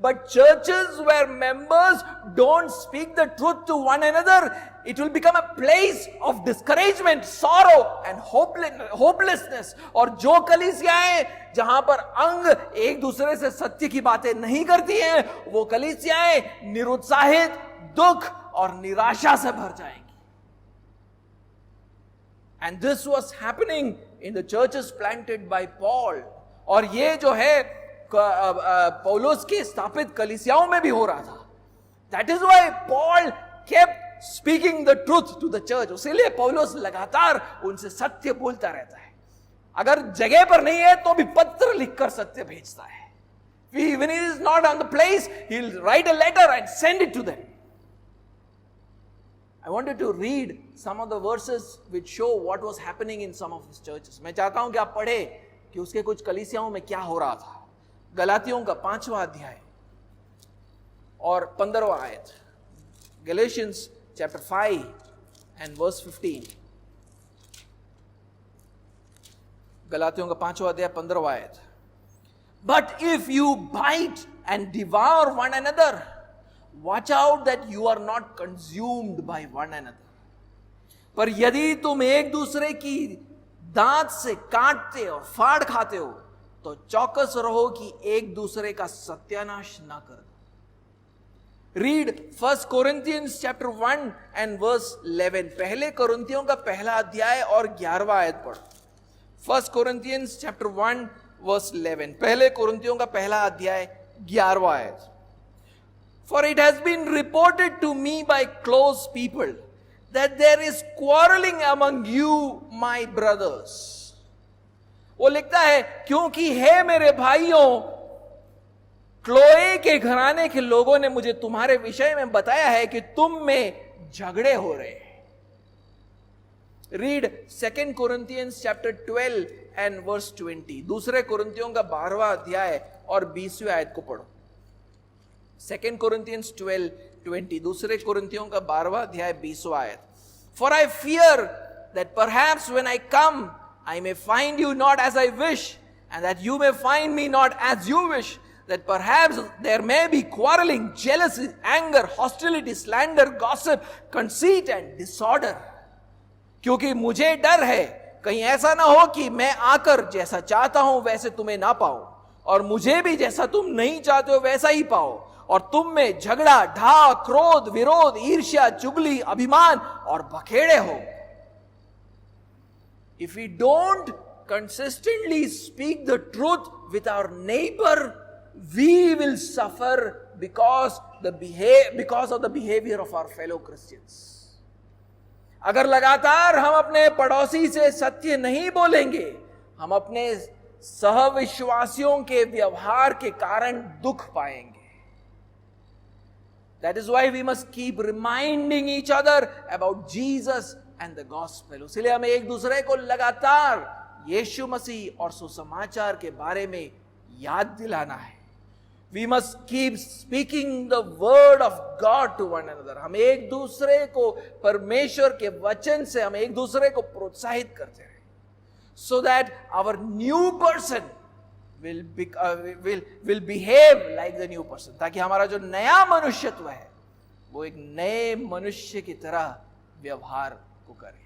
But churches where members don't speak the truth to one another, it will become a place of discouragement, sorrow and hopelessness. और जो कलीसियाएं जहां पर अंग एक दूसरे से सत्य की बातें नहीं करती हैं, वो कलीसियाएं निरुत्साहित, दुख और निराशा से भर जाएंगी. And this was happening in the churches planted by Paul. और ये जो है पौलुस के स्थापित कलीसियाओं में भी हो रहा था. That is why Paul kept speaking the truth to the church. इसीलिए पौलुस लगातार उनसे सत्य बोलता रहता है. अगर जगह पर नहीं है तो भी पत्र लिखकर सत्य भेजता है. When he is not on the place, he'll write a letter and send it to them. I wanted to read some of the verses which show what was happening in some of his churches. मैं चाहता हूं कि आप पढ़े कि उसके कुछ कलीसियाओं में क्या हो रहा था. गलातियों का 5वां अध्याय और 15वां आयत. Galatians chapter 5 and verse 15. गलातियों का 5वां अध्याय 15वां आयत. But if you bite and devour one another, watch out that you are not consumed by one another. पर यदि तुम एक दूसरे की दांत से काटते और फाड़ खाते हो तो चौकस रहो कि एक दूसरे का सत्यानाश ना कर दो. Read 1 Corinthians chapter 1 and verse 11. पहले कोरिन्थियों का पहला अध्याय और 11वां आयत पढ़ो. 1 Corinthians chapter 1 verse 11. पहले कोरिन्थियों का पहला अध्याय 11वां आयत. For it has been reported to me by close people that there is quarreling among you, my brothers. वो लिखता है क्योंकि है मेरे भाइयों, क्लोए के घराने के लोगों ने मुझे तुम्हारे विषय में बताया है कि तुम में झगड़े हो रहे हैं. Read 2 Corinthians chapter 12 and verse 20. दूसरे कोरिन्थियों का 12वां अध्याय और 20वें आयत को पढ़ो. 2 Corinthians 12:20. दूसरे कोरिन्थियों का 12वां अध्याय 20वां आयत. For I fear that perhaps when I come, I may find you not as I wish, and that you may find me not as you wish, that perhaps there may be quarreling, jealousy, anger, hostility, slander, gossip, conceit and disorder. क्योंकि मुझे डर है कहीं ऐसा ना हो कि मैं आकर जैसा चाहता हूं वैसे तुम्हें ना पाऊं, और मुझे भी जैसा तुम नहीं चाहते हो वैसा ही पाओ, और तुम में झगड़ा, ढा, क्रोध, विरोध, ईर्ष्या, चुगली, अभिमान और बखेड़े हो. If we don't consistently speak the truth with our neighbor, we will suffer because of the behavior of our fellow Christians. अगर लगातार हम अपने पड़ोसी से सत्य नहीं बोलेंगे, हम अपने सहविश्वासियों के व्यवहार के कारण दुख पाएंगे. That is why we must keep reminding each other about Jesus and the gospel. इसलिए हमें एक दूसरे को लगातार यीशु मसीह और सुसमाचार के बारे में याद दिलाना है. We must keep speaking the word of God to one another. हम एक दूसरे को परमेश्वर के वचन से हम एक दूसरे को प्रोत्साहित करते रहे, so that our new person will behave like the new person. ताकि हमारा जो नया मनुष्यत्व है वो एक नए मनुष्य की तरह व्यवहार को करे.